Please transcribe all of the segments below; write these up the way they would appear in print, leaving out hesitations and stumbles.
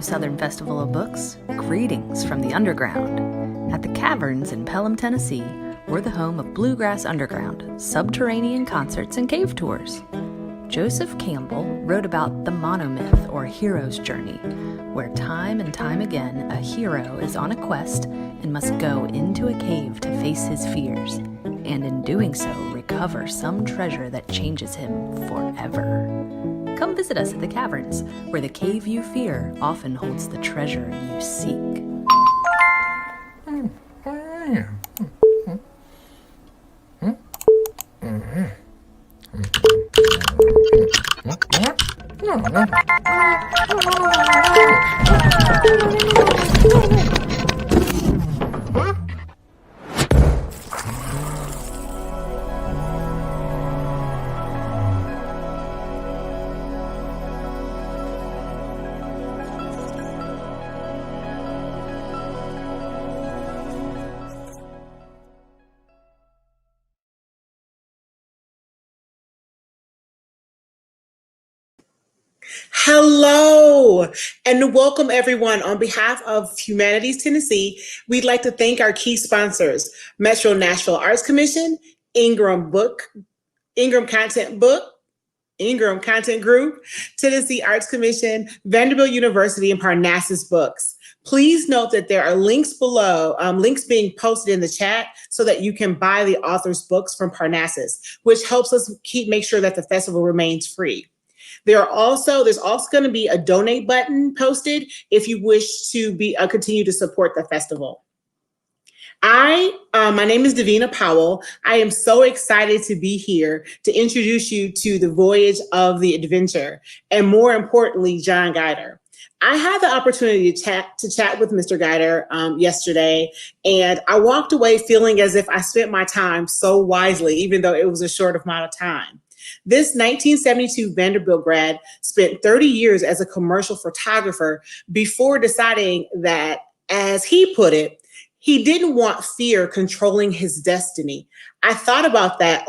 Southern Festival of Books, greetings from the underground. At the Caverns in Pelham, Tennessee, we're the home of Bluegrass Underground, subterranean concerts and cave tours. Joseph Campbell wrote about the monomyth, or hero's journey, where time and time again a hero is on a quest and must go into a cave to face his fears, and in doing so recover some treasure that changes him forever. Come visit us at the Caverns, where the cave you fear often holds the treasure you seek. Hello and welcome everyone. On behalf of Humanities Tennessee, we'd like to thank our key sponsors, Metro Nashville Arts Commission, Ingram Content Group, Tennessee Arts Commission, Vanderbilt University, and Parnassus Books. Please note that there are links below, links being posted in the chat so that you can buy the author's books from Parnassus, which helps us make sure that the festival remains free. There's also going to be a donate button posted if you wish to continue to support the festival. My name is Davina Powell. I am so excited to be here to introduce you to the Voyage of the Adventure, and more importantly, John Guider. I had the opportunity to chat with Mr. Guider yesterday, and I walked away feeling as if I spent my time so wisely, even though it was a short amount of time. This 1972 Vanderbilt grad spent 30 years as a commercial photographer before deciding that, as he put it, he didn't want fear controlling his destiny. I thought about that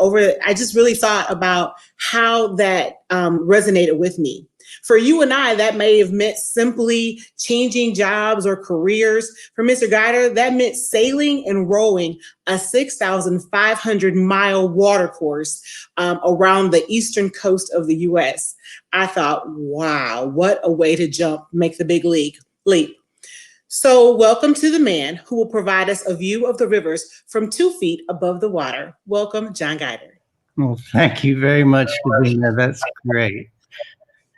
I just really thought about how that resonated with me. For you and I, that may have meant simply changing jobs or careers. For Mr. Guider, that meant sailing and rowing a 6,500-mile water course around the eastern coast of the U.S. I thought, wow, what a way to make the big leap. So welcome to the man who will provide us a view of the rivers from 2 feet above the water. Welcome, John Guider. Well, thank you very much, Davina. That's great.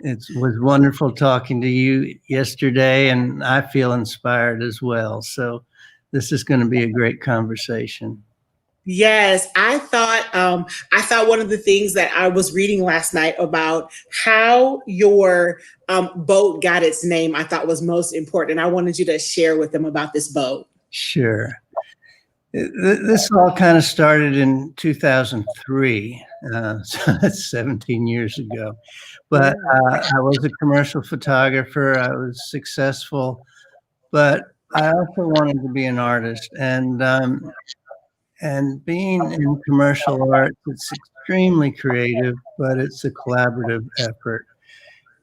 It was wonderful talking to you yesterday, and I feel inspired as well. So this is going to be a great conversation. Yes, I thought one of the things that I was reading last night about how your boat got its name, I thought was most important. I wanted you to share with them about this boat. Sure. This all kind of started in 2003, so that's 17 years ago. But I was a commercial photographer. I was successful, but I also wanted to be an artist. And being in commercial arts, it's extremely creative, but it's a collaborative effort.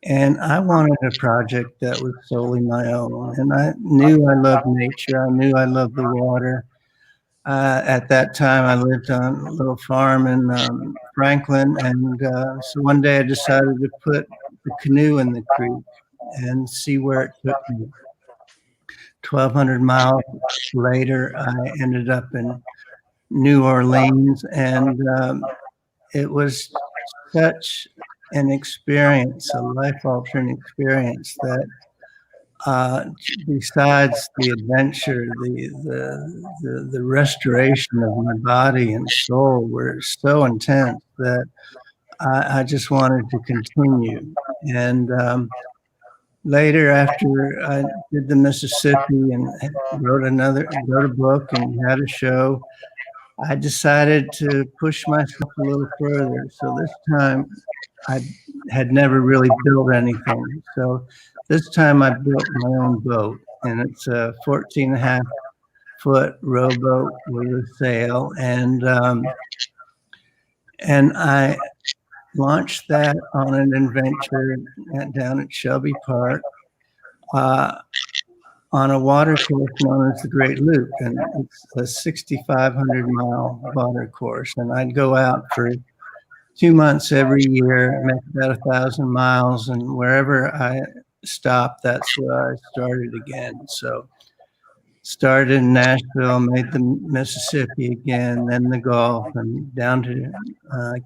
And I wanted a project that was solely my own. And I knew I loved nature. I knew I loved the water. At that time, I lived on a little farm in Franklin, and so one day I decided to put the canoe in the creek and see where it took me. 1,200 miles later, I ended up in New Orleans, and it was such an experience, a life-altering experience that besides the adventure, the restoration of my body and soul were so intense that I just wanted to continue. And later, after I did the Mississippi and wrote a book and had a show, I decided to push myself a little further. So this time I had never really built anything. So this time I built my own boat, and it's a 14.5-foot rowboat with a sail. And I launched that on an adventure down at Shelby Park uh, on a water course known as the Great Loop, and it's a 6,500-mile water course. And I'd go out for 2 months every year, make about 1,000 miles, and wherever I stopped, that's where I started again. So started in Nashville, made the Mississippi again, then the Gulf, and down to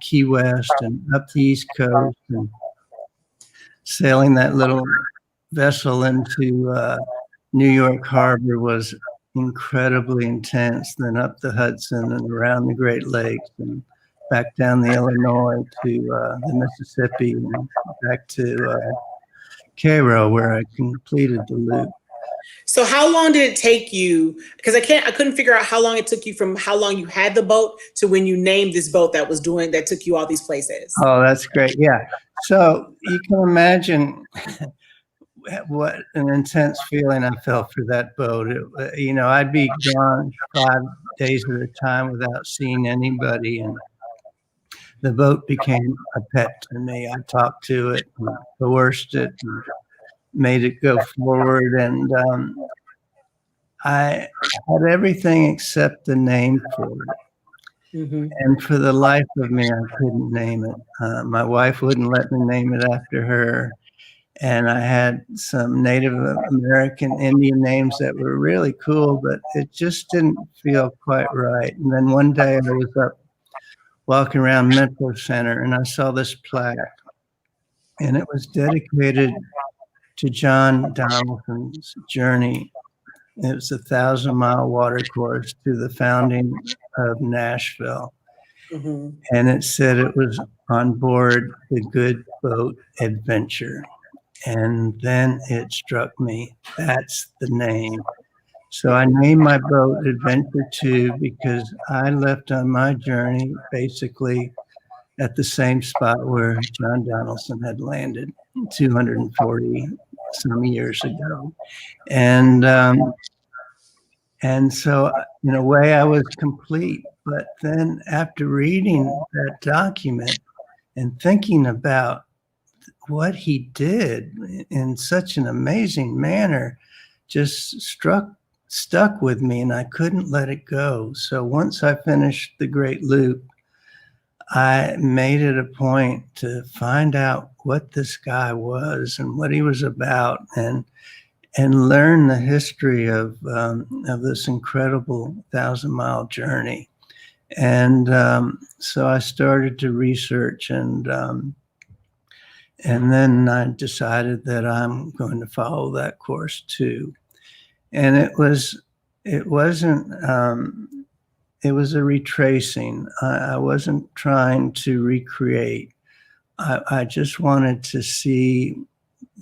Key West and up the East Coast, and sailing that little vessel into New York Harbor was incredibly intense. Then up the Hudson and around the Great Lakes and back down the Illinois to the Mississippi and back to Cairo, where I completed the loop. So how long did it take you? Because I couldn't figure out how long it took you from how long you had the boat to when you named this boat that took you all these places. Oh, that's great. Yeah. So you can imagine what an intense feeling I felt for that boat. I'd be gone 5 days at a time without seeing anybody, and the boat became a pet to me. I talked to it, and coerced it, and made it go forward, and I had everything except the name for it. Mm-hmm. And for the life of me, I couldn't name it. My wife wouldn't let me name it after her. And I had some Native American Indian names that were really cool, but it just didn't feel quite right. And then one day I was up walking around Metro Center, and I saw this plaque, and it was dedicated to John Donelson's journey. It was a 1,000-mile water course to the founding of Nashville. Mm-hmm. And it said it was on board the Good Boat Adventure. And then it struck me, that's the name. So I named my boat Adventure 2 because I left on my journey basically at the same spot where John Donelson had landed 240 some years ago. And so in a way I was complete. But then after reading that document and thinking about what he did in such an amazing manner, just stuck with me, and I couldn't let it go. So once I finished the Great Loop, I made it a point to find out what this guy was and what he was about, and learn the history of this incredible 1,000-mile journey. And so I started to research, and then I decided that I'm going to follow that course too. And it was a retracing. I wasn't trying to recreate. I just wanted to see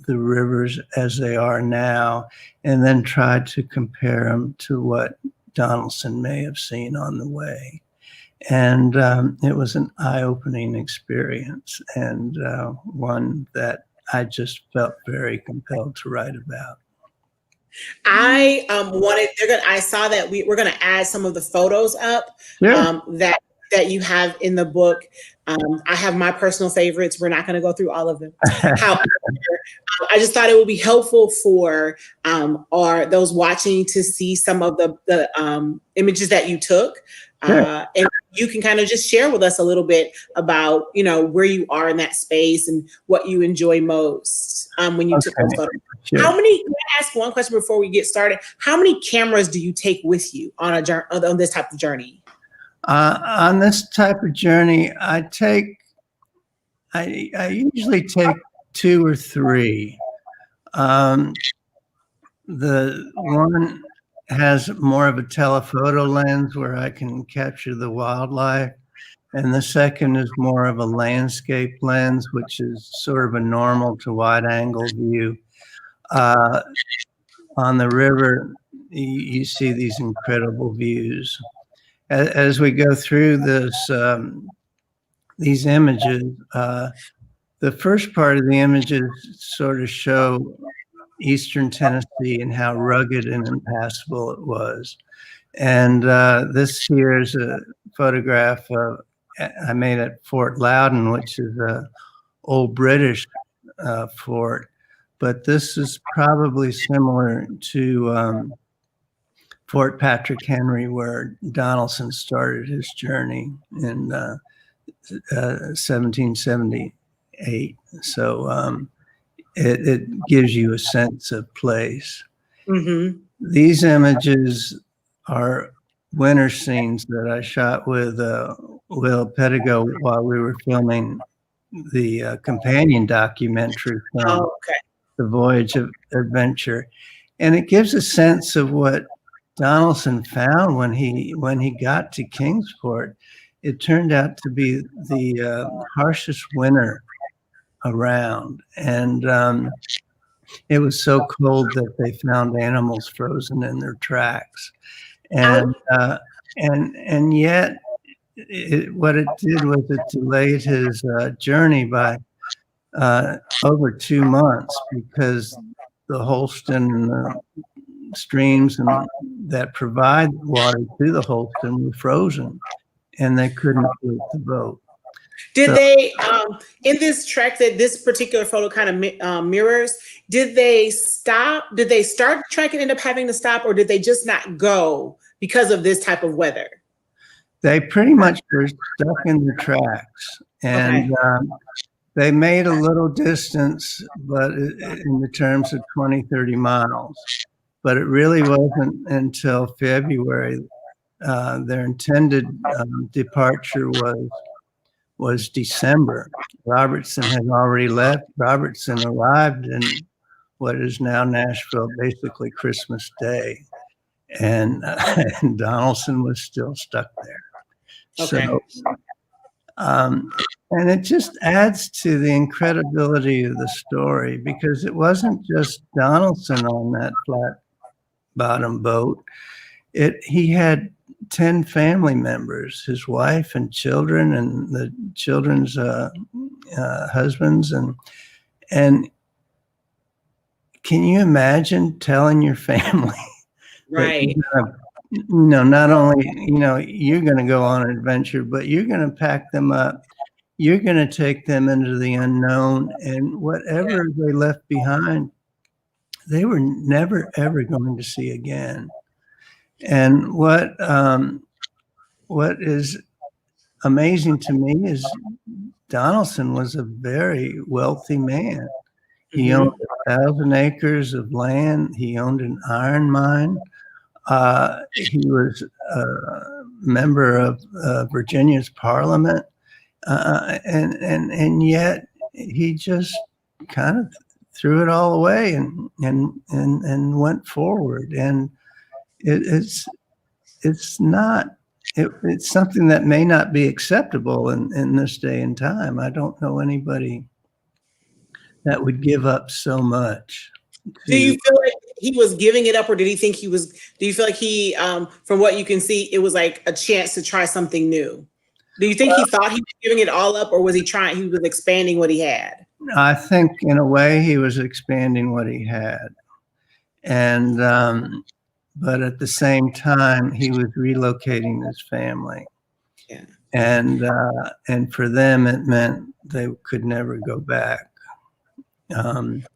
the rivers as they are now, and then try to compare them to what Donelson may have seen on the way. And it was an eye-opening experience, and one that I just felt very compelled to write about. I saw that we're going to add some of the photos up. Sure. That you have in the book. I have my personal favorites. We're not going to go through all of them. However, I just thought it would be helpful for those watching to see some of the images that you took. Sure. And you can kind of just share with us a little bit about, where you are in that space and what you enjoy most when you took those photos. Sure. Can I ask one question before we get started? How many cameras do you take with you on this type of journey? On this type of journey, I usually take 2 or 3. The one has more of a telephoto lens where I can capture the wildlife, and the second is more of a landscape lens, which is sort of a normal to wide angle view. On the river, you see these incredible views. As we go through these images, the first part of the images sort of show eastern Tennessee and how rugged and impassable it was. And this here is a photograph I made at Fort Loudon, which is an old British fort. but this is probably similar to Fort Patrick Henry, where Donelson started his journey in 1778. So it gives you a sense of place. Mm-hmm. These images are winter scenes that I shot with Will Pettigo while we were filming the companion documentary film, Oh, okay. The Voyage of Adventure. And it gives a sense of what Donelson found when he got to Kingsport. It turned out to be the harshest winter around. And it was so cold that they found animals frozen in their tracks. And yet what it did was it delayed his journey by over 2 months, because the Holston and the streams that provide water to the Holston were frozen, and they couldn't float the boat. Did they, in this trek that this particular photo kind of mirrors, did they stop? Did they start the trek and end up having to stop, or did they just not go because of this type of weather? They pretty much were stuck in their tracks, and they made a little distance, but in the terms of 20, 30 miles. But it really wasn't until February. Their intended departure was December. Robertson had already left. Robertson arrived in what is now Nashville, basically Christmas Day, and Donelson was still stuck there. Okay. So, and it just adds to the incredibility of the story, because it wasn't just Donelson on that flat bottom boat. He had 10 family members, his wife and children, and the children's husbands, and can you imagine telling your family Right. not only you're going to go on an adventure, but you're going to pack them up, you're going to take them into the unknown, and whatever they left behind, they were never ever going to see again. And what is amazing to me is Donelson was a very wealthy man. He owned 1,000 acres of land. He owned an iron mine. He was a member of Virginia's parliament, and yet he just kind of threw it all away and went forward. And it's something that may not be acceptable in this day and time. I don't know anybody that would give up so much. Do you feel like he was giving it up, or did he think he was? Do you feel like he, from what you can see, it was like a chance to try something new? Do you think he thought he was giving it all up, or was he trying? He was expanding what he had. I think, in a way, he was expanding what he had, and but at the same time, he was relocating his family. Yeah. And for them, it meant they could never go back. And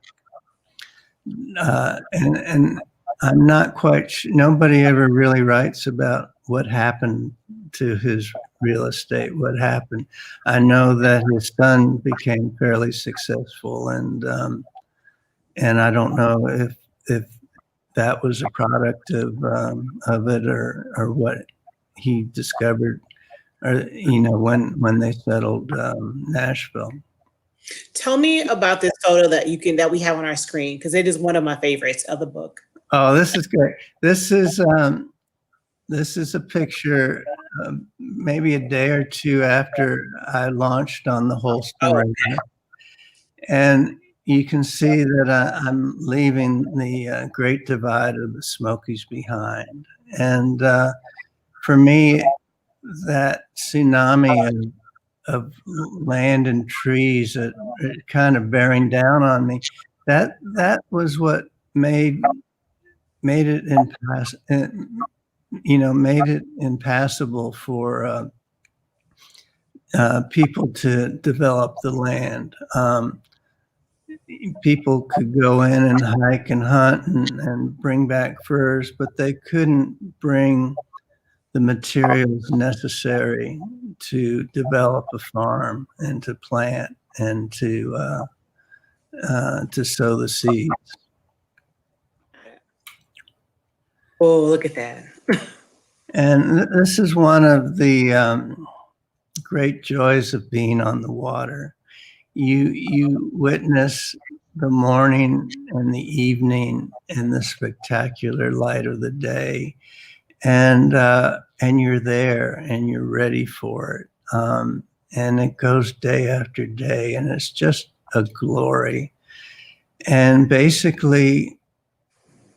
I'm not quite sure. Nobody ever really writes about what happened to his real estate, what happened. I know that his son became fairly successful, and I don't know if that was a product of it, or what he discovered, or when they settled Nashville. Tell me about this photo that we have on our screen, because it is one of my favorites of the book. Oh, this is great. This is a picture maybe a day or two after I launched on the Holston Radio. And you can see that I'm leaving the Great Divide of the Smokies behind. And for me, that tsunami of land and trees that kind of bearing down on me, that was what made it impassable for people to develop the land. people could go in and hike and hunt and bring back furs, but they couldn't bring the materials necessary to develop a farm and to plant and to sow the seeds. Oh, look at that. And this is one of the great joys of being on the water. You witness the morning and the evening and the spectacular light of the day, and you're there and you're ready for it. And it goes day after day, and it's just a glory. And basically,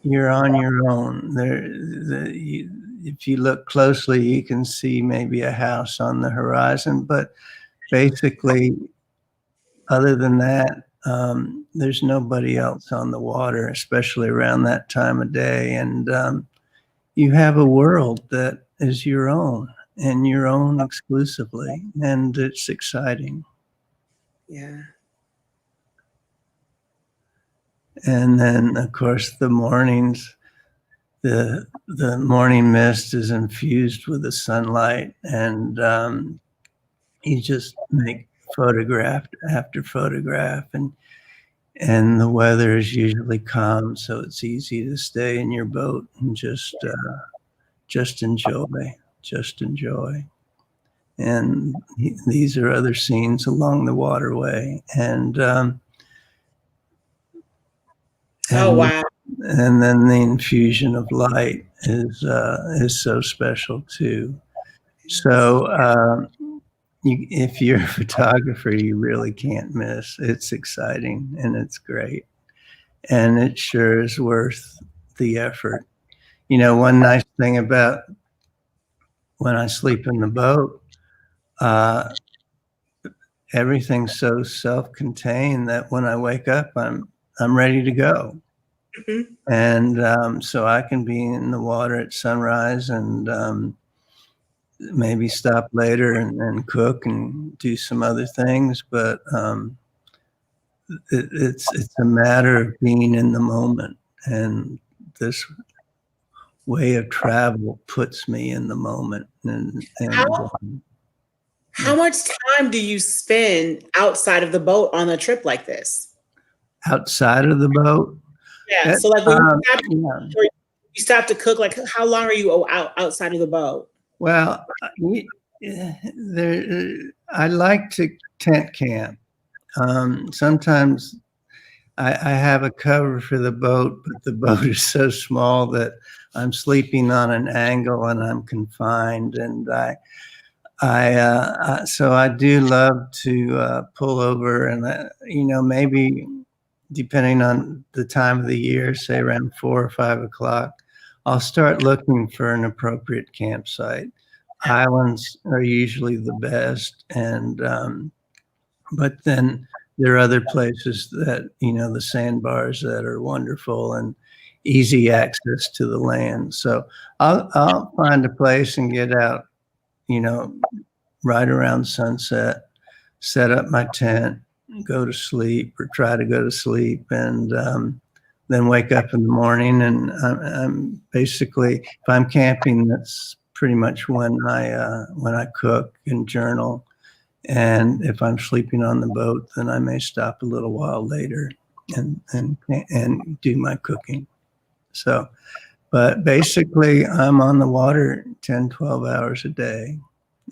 you're on your own. If you look closely, you can see maybe a house on the horizon, but basically, other than that, there's nobody else on the water, especially around that time of day. And you have a world that is your own and your own exclusively, and it's exciting. Yeah. And then, of course, the mornings, the morning mist is infused with the sunlight, and you just make photograph after photograph, and the weather is usually calm, so it's easy to stay in your boat and just enjoy. And these are other scenes along the waterway, and Oh, wow. And then the infusion of light is so special too. So if you're a photographer, you really can't miss. It's exciting and it's great, and it sure is worth the effort. You know, one nice thing about when I sleep in the boat, everything's so self-contained that when I wake up, I'm ready to go. Mhm. And so I can be in the water at sunrise and maybe stop later and cook and do some other things. But it's a matter of being in the moment. And this way of travel puts me in the moment. How much time do you spend outside of the boat on a trip like this? Outside of the boat? Yeah. So like when Yeah. you stop to cook, like how long are you outside of the boat? Well, I like to tent camp. Sometimes I have a cover for the boat, but the boat is so small that I'm sleeping on an angle and I'm confined. And so I do love to pull over and, maybe depending on the time of the year, say around 4 or 5 o'clock, I'll start looking for an appropriate campsite. Islands are usually the best, and but then there are other places that the sandbars that are wonderful and easy access to the land. So I'll find a place and get out, right around sunset, set up my tent, go to sleep or try to go to sleep, and then wake up in the morning. And I'm basically, if I'm camping, that's pretty much when I cook and journal. And if I'm sleeping on the boat, then I may stop a little while later and do my cooking. So, but basically, I'm on the water 10, 12 hours a day,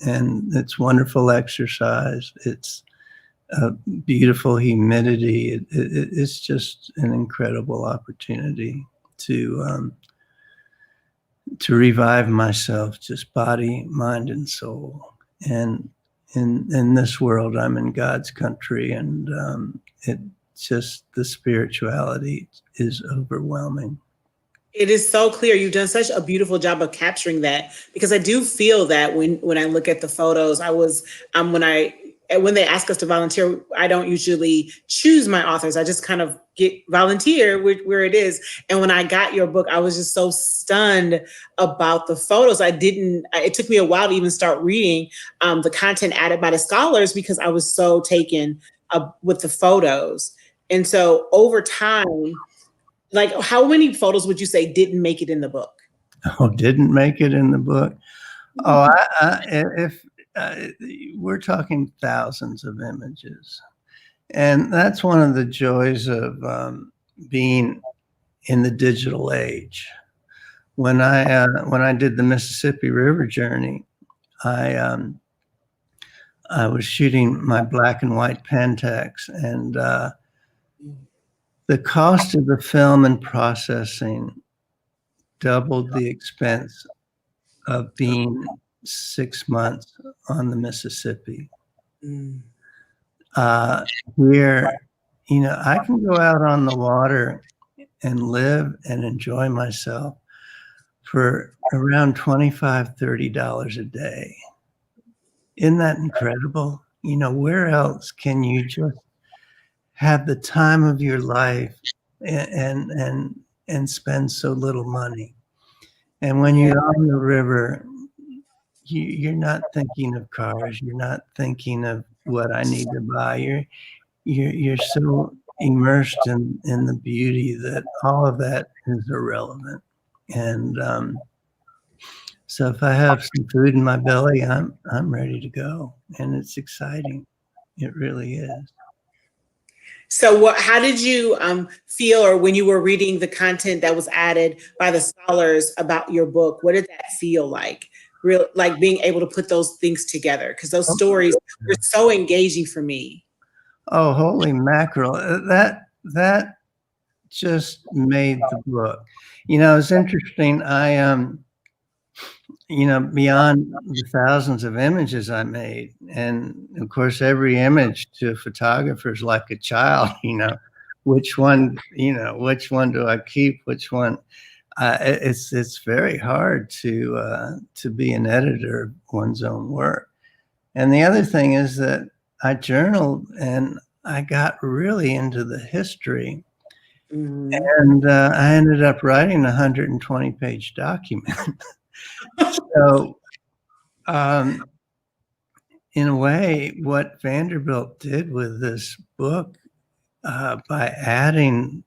and it's wonderful exercise. It's beautiful humidity. It's just an incredible opportunity to revive myself, just body, mind, and soul. And in this world, I'm in God's country, and it just, the spirituality is overwhelming. It is so clear. You've done such a beautiful job of capturing that, because I do feel that when I look at the photos, I was when they ask us to volunteer, I don't usually choose my authors. I just kind of get volunteer where it is. And when I got your book, I was just so stunned about the photos. It took me a while to even start reading the content added by the scholars, because I was so taken with the photos. And so over time, like how many photos would you say didn't make it in the book? Oh, didn't make it in the book. Oh, if we're talking thousands of images, and that's one of the joys of being in the digital age. When I did the Mississippi River journey, I was shooting my black and white Pentax, and the cost of the film and processing doubled the expense of being 6 months on the Mississippi. Here, I can go out on the water and live and enjoy myself for around $25, $30 a day. Isn't that incredible? Where else can you just have the time of your life and spend so little money? And when you're on the river, you're not thinking of cars. You're not thinking of what I need to buy. You're so immersed in the beauty that all of that is irrelevant. And so if I have some food in my belly, I'm ready to go, and it's exciting. It really is. So how did you feel, or when you were reading the content that was added by the scholars about your book, what did that feel like? Like being able to put those things together, because those stories were so engaging for me. Oh, holy mackerel. That just made the book. It's interesting. Beyond the thousands of images I made, and of course, every image to a photographer is like a child, which one do I keep? Which one? It's very hard to be an editor of one's own work. And the other thing is that I journaled and I got really into the history. And I ended up writing a 120-page document. So, in a way, what Vanderbilt did with this book, by adding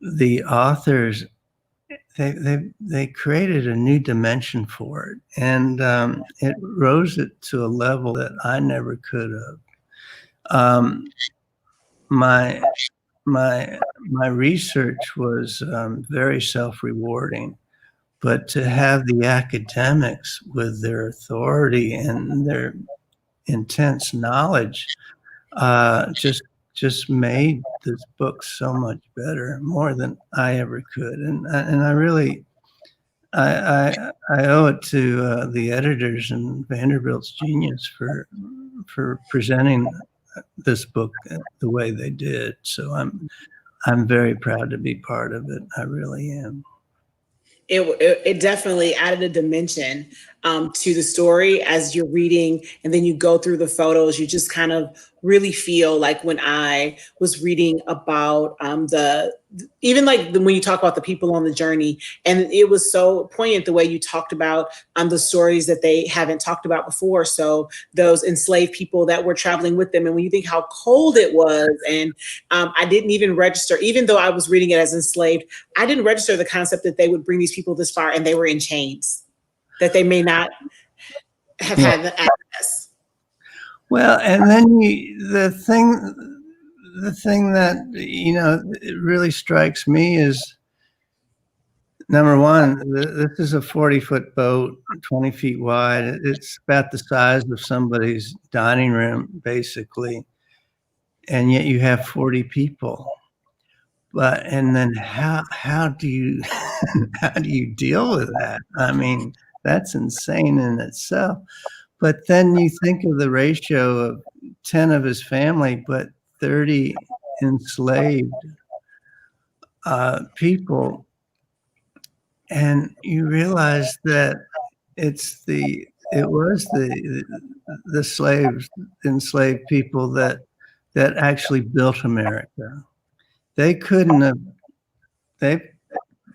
the authors, they created a new dimension for it, and it rose it to a level that I never could have. My research was very self-rewarding. But to have the academics with their authority and their intense knowledge just made this book so much better, more than I ever could. And I really I owe it to the editors and Vanderbilt's genius for presenting this book the way they did. So I'm very proud to be part of it. I really am. It definitely added a dimension to the story as you're reading, and then you go through the photos. You just kind of really feel like when I was reading about even like when you talk about the people on the journey, and it was so poignant the way you talked about the stories that they haven't talked about before. So those enslaved people that were traveling with them, and when you think how cold it was, and I didn't even register, even though I was reading it as enslaved, I didn't register the concept that they would bring these people this far and they were in chains, that they may not have had the access. Well, and then the thing that, it really strikes me is, number one, this is a 40-foot boat, 20 feet wide. It's about the size of somebody's dining room, basically. And yet you have 40 people. And then how do you how do you deal with that? I mean, that's insane in itself. But then you think of the ratio of 10 of his family, but 30 enslaved people, and you realize that it was the enslaved people that actually built America. They couldn't have.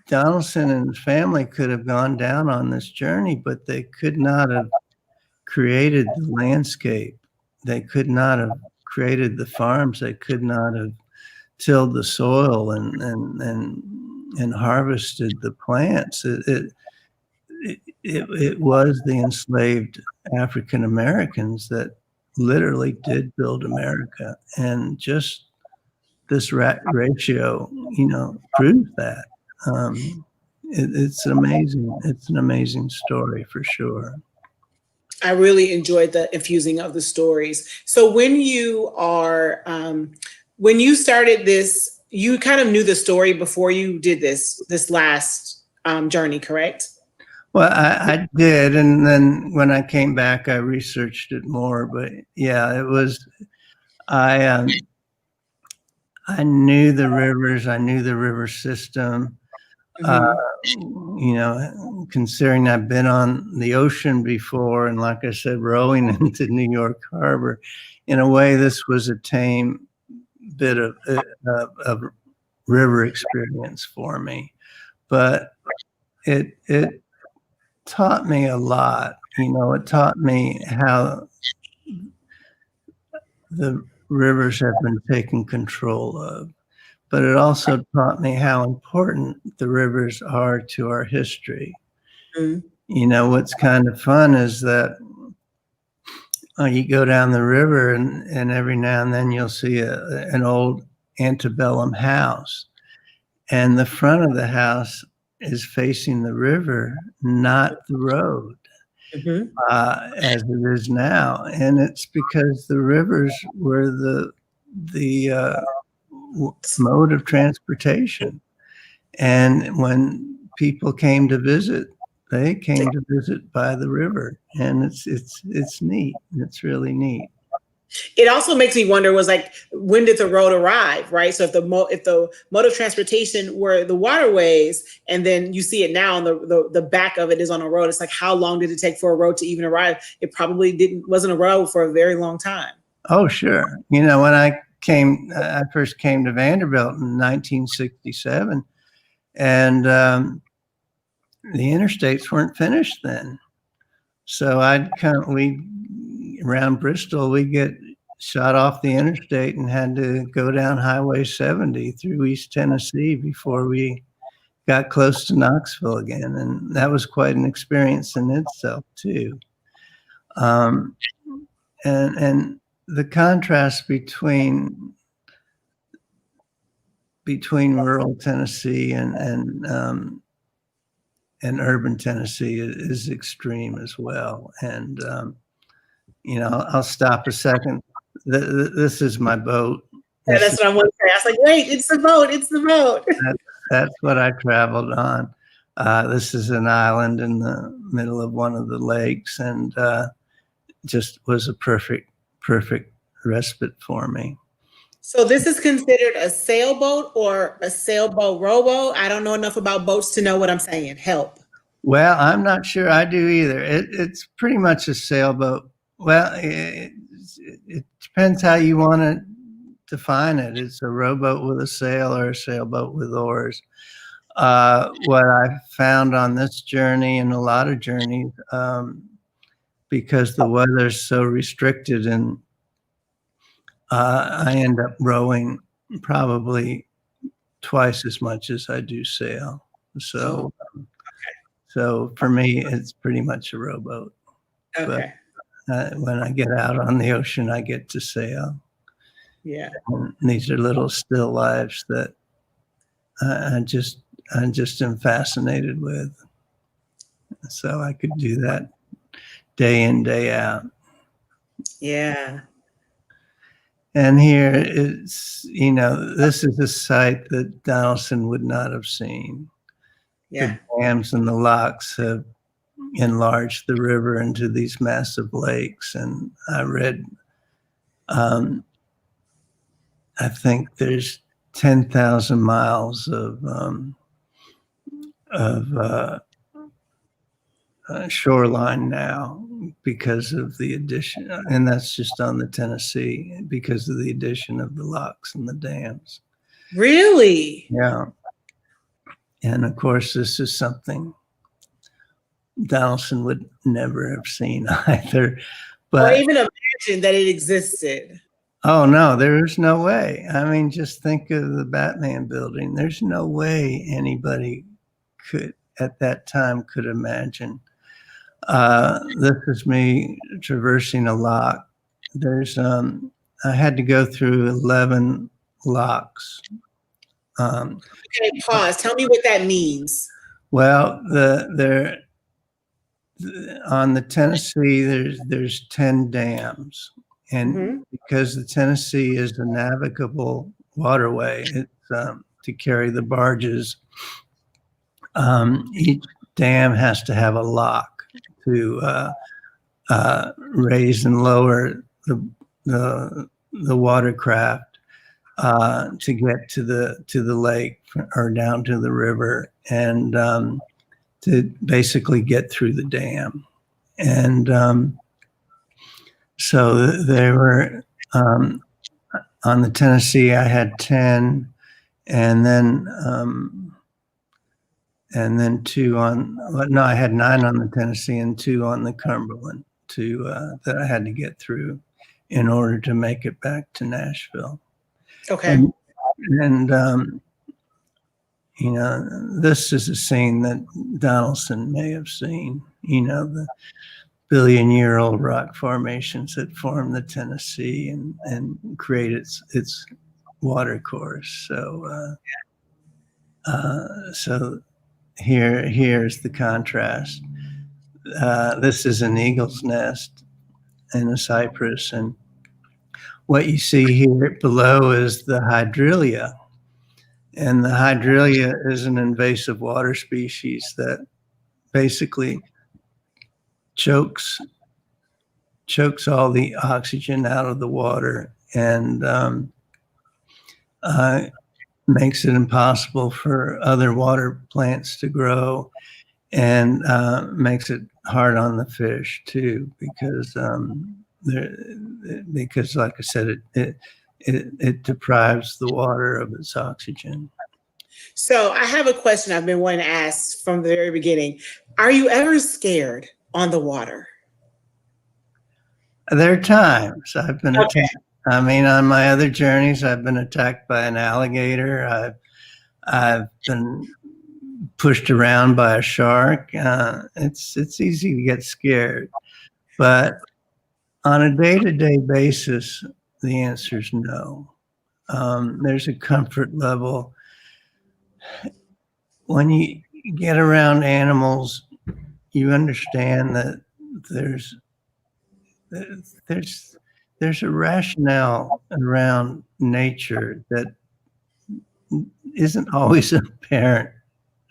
Donelson and his family could have gone down on this journey, but they could not have created the landscape. They could not have created the farms. They could not have tilled the soil and harvested the plants. It was the enslaved African Americans that literally did build America, and just this ratio, proves that. It's amazing. It's an amazing story for sure. I really enjoyed the infusing of the stories. So when you started this, you kind of knew the story before you did this last journey, correct? Well, I did, and then when I came back, I researched it more. But yeah, it was I knew the rivers, I knew the river system. Considering I've been on the ocean before, and like I said, rowing into New York Harbor, in a way, this was a tame bit of river experience for me. But it taught me a lot. It taught me how the rivers have been taken control of. But it also taught me how important the rivers are to our history. Mm-hmm. What's kind of fun is that you go down the river and every now and then you'll see an old antebellum house. And the front of the house is facing the river, not the road, mm-hmm. As it is now. And it's because the rivers were the mode of transportation. And when people came to visit, they came to visit by the river. And it's neat. It's really neat. It also makes me wonder, was like, when did the road arrive, right? So if the mode of transportation were the waterways, and then you see it now, and the back of it is on a road, it's like, how long did it take for a road to even arrive? It probably wasn't a road for a very long time. Oh, sure. When I first came to Vanderbilt in 1967, and the interstates weren't finished then. So around Bristol, we get shot off the interstate and had to go down Highway 70 through East Tennessee before we got close to Knoxville again. And that was quite an experience in itself too. And the contrast between rural Tennessee and urban Tennessee is extreme as well. And I'll stop a second. This is my boat. Yeah, that's what I want to say. I was like, wait, it's the boat. It's the boat. That's what I traveled on. This is an island in the middle of one of the lakes, and just was a perfect respite for me. So this is considered a sailboat or a sailboat rowboat? I don't know enough about boats to know what I'm saying. Help. Well, I'm not sure I do either. It's pretty much a sailboat. Well, it depends how you want to define it. It's a rowboat with a sail or a sailboat with oars. What I found on this journey and a lot of journeys, because the weather's so restricted, and I end up rowing probably twice as much as I do sail. So for me, it's pretty much a rowboat. Okay. But when I get out on the ocean, I get to sail. Yeah. And these are little still lives that I just am fascinated with. So I could do that day in, day out. Yeah. And here it's, this is a site that Donelson would not have seen. Yeah. The dams and the locks have enlarged the river into these massive lakes. And I read, I think there's 10,000 miles of shoreline now because of the addition, and that's just on the Tennessee, because of the addition of the locks and the dams. Really? Yeah. And of course, this is something Donelson would never have seen either. But or even imagine that it existed. Oh no, there's no way. I mean, just think of the Batman building. There's no way anybody could at that time could imagine. This is me traversing a lock. There's I had to go through 11 locks. Okay, pause. Tell me what that means. Well, on the Tennessee, there's 10 dams, and because the Tennessee is a navigable waterway, it's to carry the barges. Each dam has to have a lock to raise and lower the watercraft to get to the lake or down to the river, and to basically get through the dam. And so there were on the Tennessee, I had 10, and then 2 on, no, I had 9 on the Tennessee and 2 on the Cumberland that I had to get through in order to make it back to Nashville. Okay. And you know, this is a scene that Donelson may have seen, you know, the billion-year-old rock formations that form the Tennessee and create its water course. So, so here's the contrast. This is an eagle's nest in a cypress, and what you see here below is the hydrilla. And the hydrilla is an invasive water species that basically chokes all the oxygen out of the water, and makes it impossible for other water plants to grow, and makes it hard on the fish too, because like I said, it deprives the water of its oxygen. So I have a question I've been wanting to ask from the very beginning. Are you ever scared on the water? There are times I've been attacked. I mean, on my other journeys, I've been attacked by an alligator. I've been pushed around by a shark. It's easy to get scared, but on a day-to-day basis, the answer is no. There's a comfort level. When you get around animals, you understand that there's a rationale around nature that isn't always apparent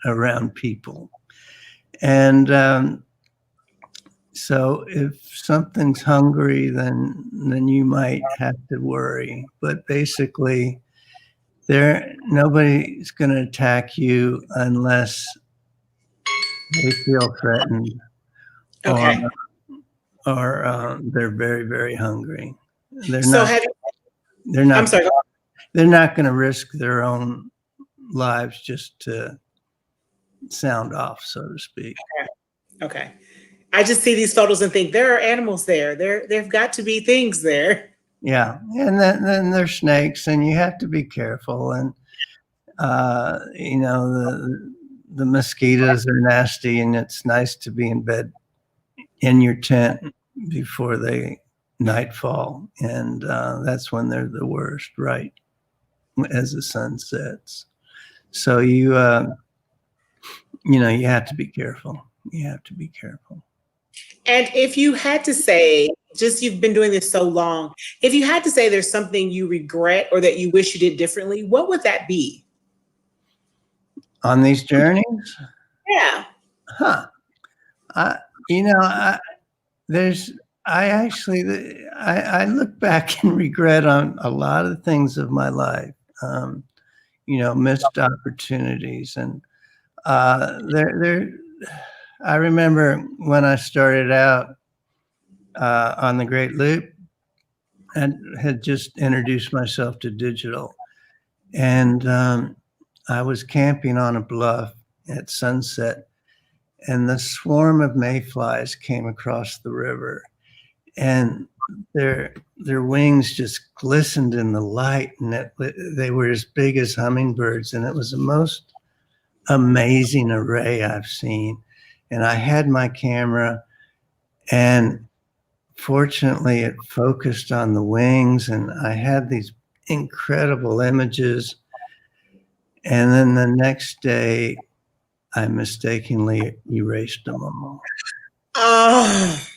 around people. And so if something's hungry, then you might have to worry. But basically, nobody's going to attack you unless they feel threatened, Okay. or they're very, very hungry. They're I'm sorry. They're not going to risk their own lives just to sound off, so to speak. Okay. I just see these photos and think there are animals there. There've got to be things there. Yeah, and then there's snakes, and you have to be careful. And you know, the mosquitoes are nasty, and it's nice to be in bed in your tent before nightfall, and that's when they're the worst, right as the sun sets. So you know, you have to be careful. You have to be careful. And if you had to say, just you've been doing this so long, if you had to say there's something you regret or that you wish you did differently, what would that be? On these journeys? Yeah. Huh. You know, I look back and regret on a lot of things of my life. You know, missed opportunities, and I remember when I started out on the Great Loop and had just introduced myself to digital, and I was camping on a bluff at sunset, and the swarm of mayflies came across the river, and their wings just glistened in the light, and they were as big as hummingbirds, and it was the most amazing array I've seen. And I had my camera, and fortunately it focused on the wings, and I had these incredible images. And then the next day I mistakenly erased them all. Oh.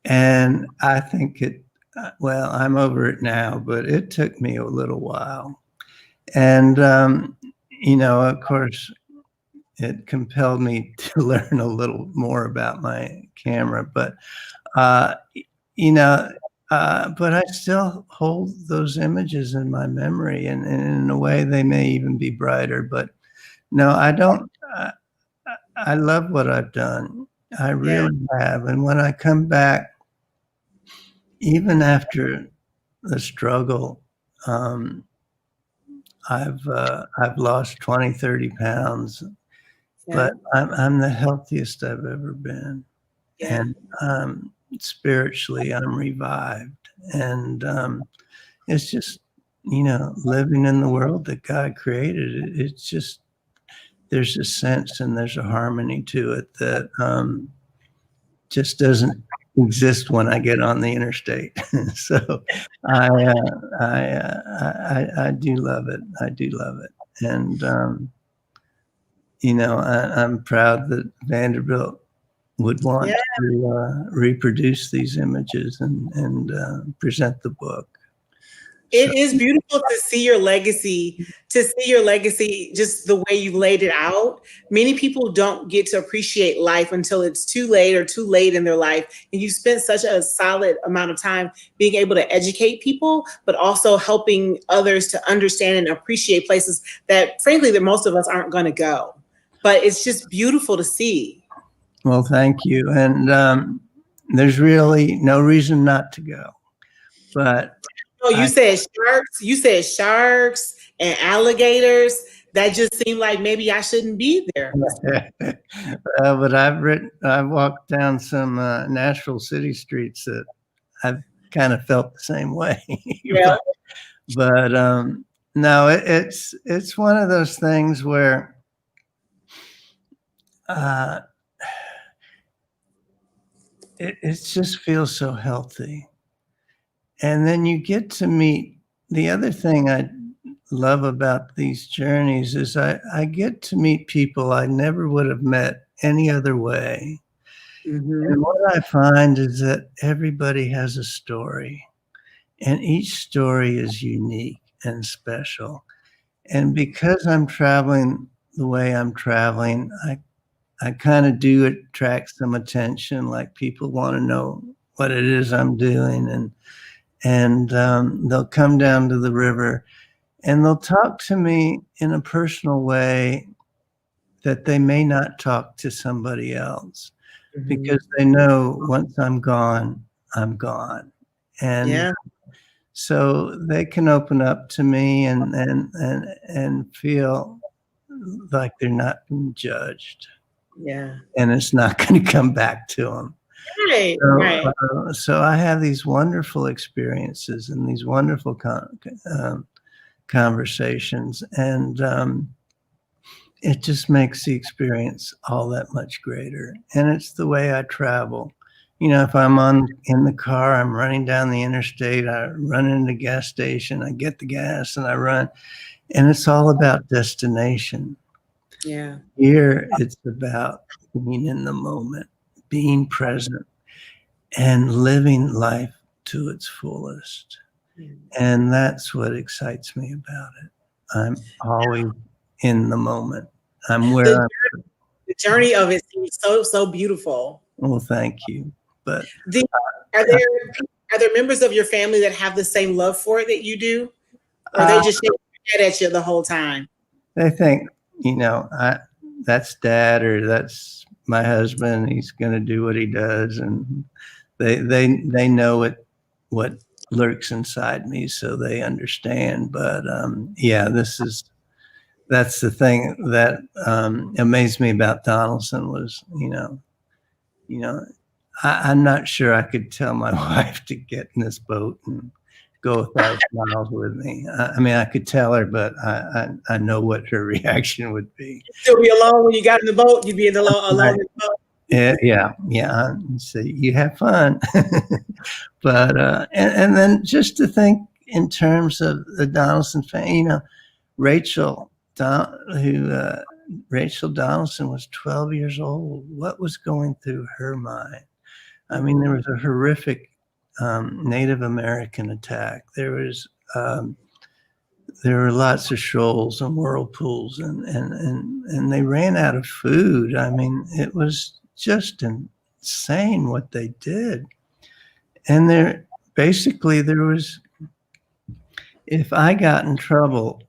And I think well, I'm over it now, but it took me a little while. And, of course, it compelled me to learn a little more about my camera, but, but I still hold those images in my memory, and in a way they may even be brighter, but no, I don't. I love what I've done. I really have. And when I come back, even after the struggle, I've lost 20, 30 pounds, but I'm the healthiest I've ever been. And spiritually, I'm revived. And it's just, living in the world that God created. It's just, there's a sense and there's a harmony to it that just doesn't exist when I get on the interstate. So I do love it. I do love it. And, I'm proud that Vanderbilt would want to reproduce these images and present the book. It is beautiful to see your legacy, just the way you laid it out. Many people don't get to appreciate life until it's too late or too late in their life. And you spent such a solid amount of time being able to educate people, but also helping others to understand and appreciate places that, frankly, that most of us aren't going to go. But it's just beautiful to see. Well, thank you. And there's really no reason not to go. But you said sharks. You said sharks and alligators. That just seemed like maybe I shouldn't be there. But I've walked down some Nashville city streets that I've kind of felt the same way. Yeah. but no, it's one of those things where it just feels so healthy. And then you get to meet, the other thing I love about these journeys is I get to meet people I never would have met any other way. Mm-hmm. And what I find is that everybody has a story, and each story is unique and special. And because I'm traveling the way I'm traveling, I kind of do attract some attention, like people want to know what it is I'm doing, and they'll come down to the river and they'll talk to me in a personal way that they may not talk to somebody else, mm-hmm. because they know once I'm gone, I'm gone. And so they can open up to me and feel like they're not being judged. Yeah. And it's not going to come back to them. Right, so I have these wonderful experiences and these wonderful conversations, and it just makes the experience all that much greater. And it's the way I travel. If I'm in the car, I'm running down the interstate, I run into the gas station, I get the gas and I run, and it's all about destination. Yeah. Here, it's about being in the moment, being present, and living life to its fullest. And that's what excites me about it. I'm always in the moment. I'm where the journey of it seems so beautiful. Well, thank you. But are there members of your family that have the same love for it that you do, or they just shake their head at you the whole time? They think, that's Dad, or that's my husband. He's going to do what he does, and they know what lurks inside me, so they understand. But that's the thing that amazed me about Donelson was, I'm not sure I could tell my wife to get in this boat and go 1,000 miles with me. I mean, I could tell her, but I know what her reaction would be. You'll be alone when you got in the boat. You'd be alone in the boat. Yeah. So you have fun, but and then just to think in terms of the Donelson family, Rachel Donelson was 12 years old. What was going through her mind? I mean, there was a horrific Native American attack. There were lots of shoals and whirlpools, and they ran out of food. I mean, it was just insane what they did. And there was, if I got in trouble,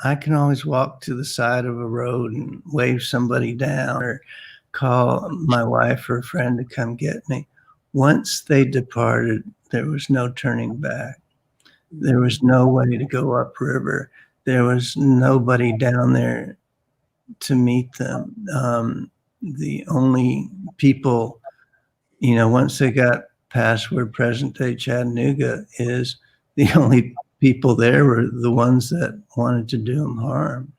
I can always walk to the side of a road and wave somebody down or call my wife or a friend to come get me. Once they departed, there was no turning back. There was no way to go upriver. There was nobody down there to meet them. The only people, once they got past where present-day Chattanooga is, the only people there were the ones that wanted to do them harm.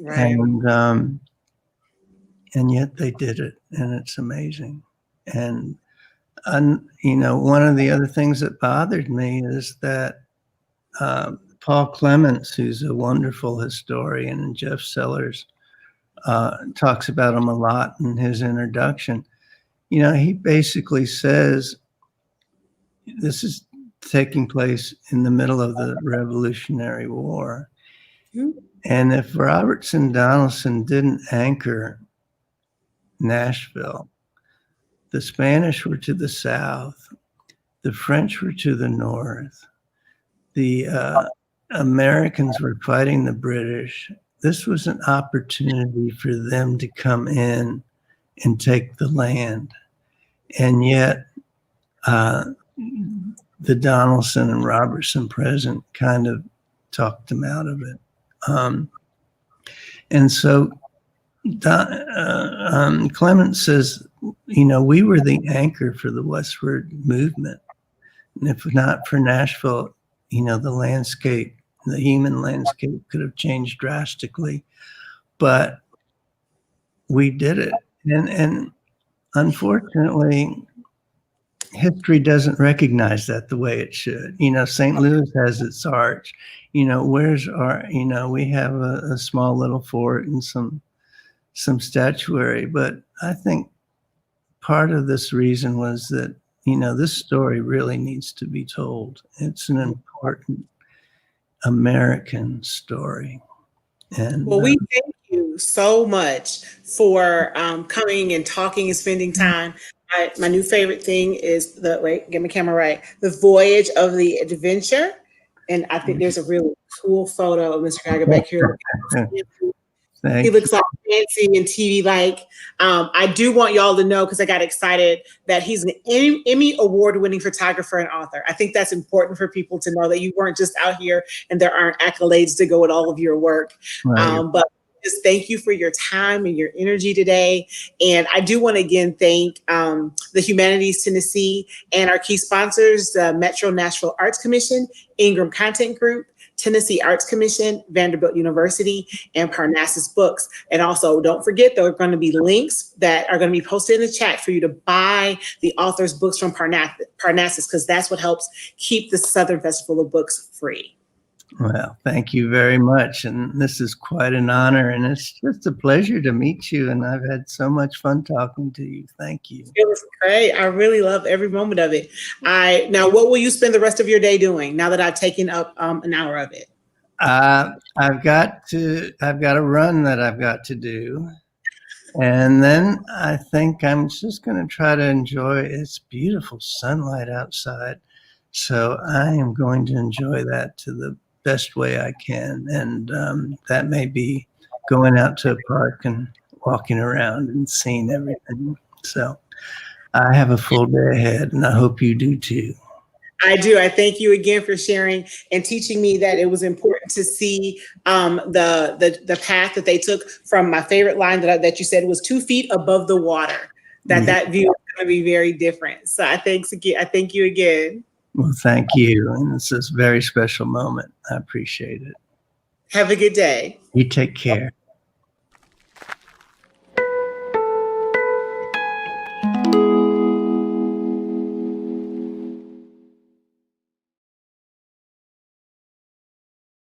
Right. And yet they did it, and it's amazing. And one of the other things that bothered me is that Paul Clements, who's a wonderful historian, and Jeff Sellers talks about him a lot in his introduction. He basically says this is taking place in the middle of the Revolutionary War. Mm-hmm. And if Robertson Donelson didn't anchor Nashville, the Spanish were to the south, the French were to the north, the Americans were fighting the British. This was an opportunity for them to come in and take the land. And yet the Donelson and Robertson present kind of talked them out of it. And so Clement says, we were the anchor for the westward movement. And if not for Nashville, the landscape, the human landscape could have changed drastically. But we did it. And unfortunately, history doesn't recognize that the way it should. St. Louis has its arch. Where's our, we have a small little fort and some statuary. But I think part of this reason was that, this story really needs to be told. It's an important American story. And well, we thank you so much for coming and talking and spending time. My new favorite thing is get my camera right, the Voyage of the Adventure. And I think there's a really cool photo of Mr. Geiger back here. He looks like fancy and TV-like. I do want y'all to know, because I got excited, that he's an Emmy award-winning photographer and author. I think that's important for people to know, that you weren't just out here and there aren't accolades to go with all of your work. Right. But just thank you for your time and your energy today. And I do want to again thank the Humanities Tennessee and our key sponsors, the Metro Nashville Arts Commission, Ingram Content Group, Tennessee Arts Commission, Vanderbilt University, and Parnassus Books. And also, don't forget, there are going to be links that are going to be posted in the chat for you to buy the author's books from Parnassus, because that's what helps keep the Southern Festival of Books free. Well, thank you very much. And this is quite an honor, and it's just a pleasure to meet you. And I've had so much fun talking to you. Thank you. It was great. I really love every moment of it. Now, what will you spend the rest of your day doing now that I've taken up an hour of it? I've got a run that I've got to do. And then I think I'm just going to try to enjoy, it's beautiful sunlight outside. So I am going to enjoy that to the best way I can. And that may be going out to a park and walking around and seeing everything. So I have a full day ahead, and I hope you do too. I do. I thank you again for sharing and teaching me that it was important to see the path that they took from my favorite line that you said was 2 feet above the water, that view going to be very different. So I thank you again. Well, thank you. And this is a very special moment. I appreciate it. Have a good day. You take care.